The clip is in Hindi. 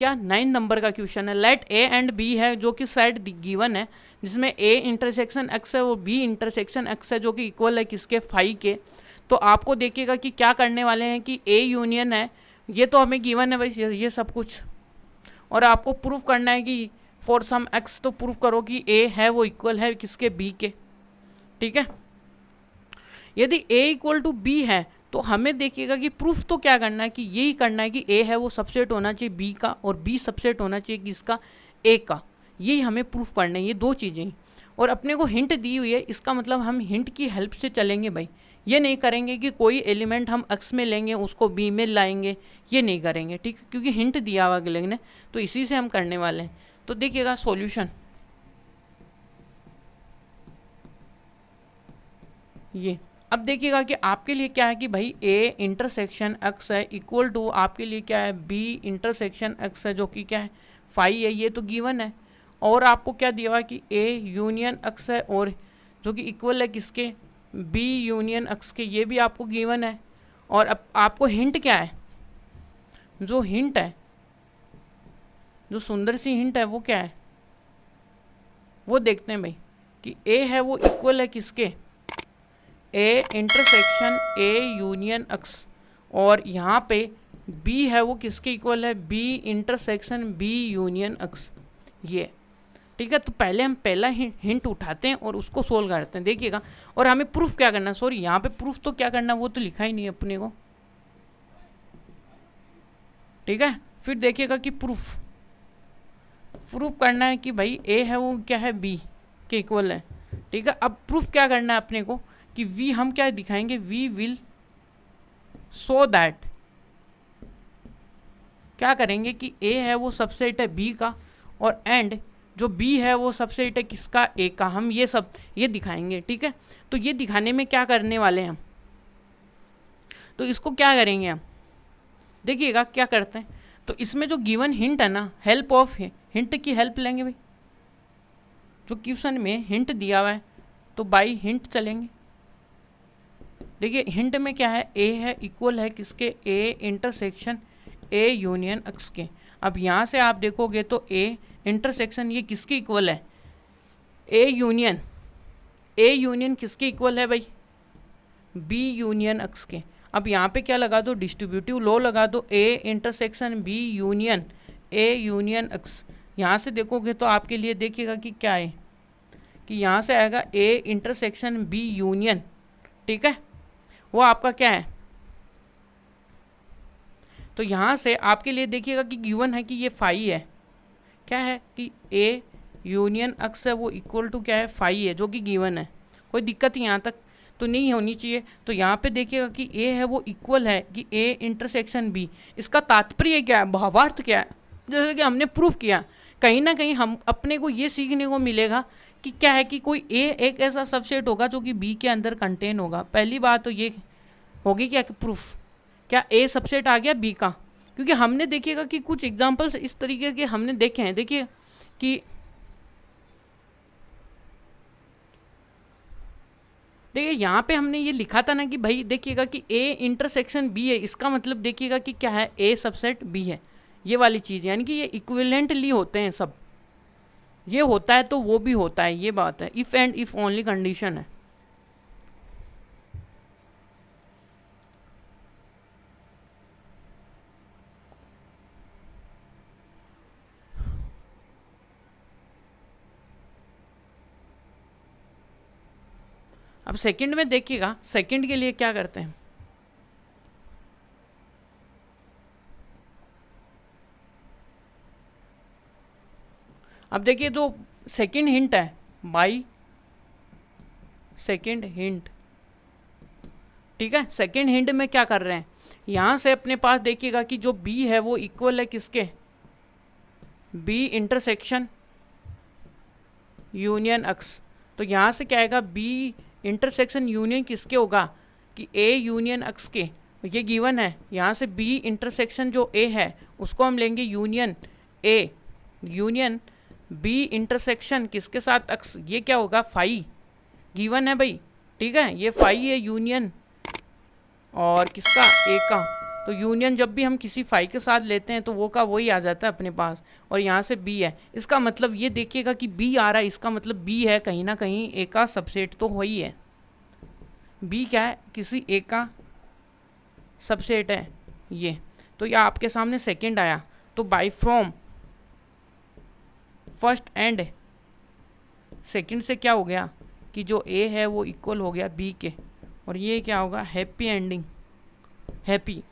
क्या 9 नंबर का क्वेश्चन है। लेट ए एंड बी है जो कि साइड गिवन है, जिसमें ए इंटरसेक्शन एक्स है और बी इंटरसेक्शन एक्स है जो कि इक्वल है किसके, फाई के। तो आपको देखिएगा कि क्या करने वाले हैं कि ए यूनियन है, ये तो हमें गिवन है भाई ये सब कुछ, और आपको प्रूफ करना है कि फॉर सम एक्स, तो प्रूफ करो कि ए है वो इक्वल है किसके, बी के। ठीक है, यदि ए इक्वल टू बी है तो हमें देखिएगा कि प्रूफ तो क्या करना है कि यही करना है कि ए है वो सबसेट होना चाहिए बी का और बी सबसेट होना चाहिए किसका, ए का। यही हमें प्रूफ करना है, ये दो चीज़ें। और अपने को हिंट दी हुई है, इसका मतलब हम हिंट की हेल्प से चलेंगे भाई। ये नहीं करेंगे कि कोई एलिमेंट हम एक्स में लेंगे उसको बी में लाएंगे, ये नहीं करेंगे। ठीक है, क्योंकि हिंट दिया हुआ अगले ने, तो इसी से हम करने वाले हैं। तो देखिएगा सॉल्यूशन ये। अब देखिएगा कि आपके लिए क्या है कि भाई ए इंटरसेक्शन एक्स है इक्वल टू आपके लिए क्या है, बी इंटरसेक्शन एक्स है जो कि क्या है, फाई है, ये तो गिवन है। और आपको क्या दिया हुआ है कि ए यूनियन एक्स है और जो कि इक्वल है किसके, बी यूनियन एक्स के, ये भी आपको गिवन है। और अब आपको हिंट क्या है, जो हिंट है, जो सुंदर सी हिंट है वो क्या है, वो देखते हैं भाई कि ए है वो इक्वल है किसके, A intersection A union X, और यहाँ पे बी है वो किसके इक्वल है, B intersection B union X, ये। ठीक है, तो पहले हम पहला हिंट उठाते हैं और उसको सोल्व करते हैं, देखिएगा। और हमें प्रूफ क्या करना है, सॉरी यहाँ पे प्रूफ तो क्या करना, वो तो लिखा ही नहीं है अपने को। ठीक है, फिर देखिएगा कि प्रूफ करना है कि भाई ए है वो क्या है, बी के इक्वल है। ठीक है, अब प्रूफ क्या करना है अपने को कि वी हम क्या दिखाएंगे, वी विल सो दैट, क्या करेंगे कि ए है वो सबसेट है बी का और एंड जो बी है वो सबसेट है किसका, ए का। हम ये सब ये दिखाएंगे। ठीक है, तो ये दिखाने में क्या करने वाले हैं हम, तो इसको क्या करेंगे हम, देखिएगा क्या करते हैं। तो इसमें जो गिवन हिंट है ना, हेल्प ऑफ हिंट की हेल्प लेंगे भाई। जो क्वेश्चन में हिंट दिया हुआ है तो बाई हिंट चलेंगे। देखिए हिंट में क्या है, ए है इक्वल है किसके, A intersection A union x के। अब यहाँ से आप देखोगे तो ए इंटरसेक्शन ये किसके इक्वल है, ए यूनियन किसके इक्वल है भाई, बी यूनियन एक्स के। अब यहाँ पे क्या लगा दो, डिस्ट्रीब्यूटिव लॉ लगा दो, A intersection B union A union X. यहाँ से देखोगे तो आपके लिए देखिएगा कि क्या है कि यहाँ से आएगा ए इंटरसेक्शन बी यूनियन। ठीक है, वो आपका क्या है, तो यहाँ से आपके लिए देखिएगा कि गिवन है कि ये फाई है, क्या है कि ए यूनियन एक्स है वो इक्वल टू क्या है, फाई है, जो कि गिवन है। कोई दिक्कत यहाँ तक तो नहीं होनी चाहिए। तो यहाँ पे देखिएगा कि ए है वो इक्वल है कि ए इंटरसेक्शन बी। इसका तात्पर्य क्या है, भावार्थ क्या है, जैसे कि हमने प्रूफ किया, कहीं ना कहीं हम अपने को ये सीखने को मिलेगा कि क्या है कि कोई ए एक ऐसा सबसेट होगा जो कि बी के अंदर कंटेन होगा। पहली बात तो ये होगी क्या कि प्रूफ, क्या ए सबसेट आ गया बी का, क्योंकि हमने देखिएगा कि कुछ एग्जांपल्स इस तरीके के हमने देखे हैं। देखिए कि देखिए यहाँ पे हमने ये लिखा था ना कि भाई देखिएगा कि ए इंटरसेक्शन बी है, इसका मतलब देखिएगा कि क्या है, ए सबसेट बी है, ये वाली चीज़, यानी कि ये इक्विवेलेंटली होते हैं सब। ये होता है तो वो भी होता है, ये बात है, if and if only condition है। अब सेकंड में देखिएगा, सेकंड के लिए क्या करते हैं, अब देखिए जो सेकंड हिंट है, बाई सेकंड हिंट। ठीक है, सेकंड हिंट में क्या कर रहे हैं, यहाँ से अपने पास देखिएगा कि जो बी है वो इक्वल है किसके, बी इंटरसेक्शन यूनियन एक्स। तो यहाँ से क्या आएगा, बी इंटरसेक्शन यूनियन किसके होगा कि ए यूनियन एक्स के, ये गिवन है। यहाँ से बी इंटरसेक्शन जो ए है उसको हम लेंगे union A, union B intersection किसके साथ एक्स, ये क्या होगा, फाई, गिवन है भाई। ठीक है, ये फाई है यूनियन और किसका, ए का। तो यूनियन जब भी हम किसी फाई के साथ लेते हैं तो वो का वही आ जाता है अपने पास, और यहाँ से बी है। इसका मतलब ये देखिएगा कि बी आ रहा है, इसका मतलब बी है कहीं ना कहीं ए का सबसेट तो वही है। बी क्या है, किसी ए का सबसेट है ये। तो यह आपके सामने सेकंड आया, तो by from first and second से क्या हो गया कि जो ए है वो इक्वल हो गया बी के, और ये क्या होगा, हैप्पी एंडिंग, हैप्पी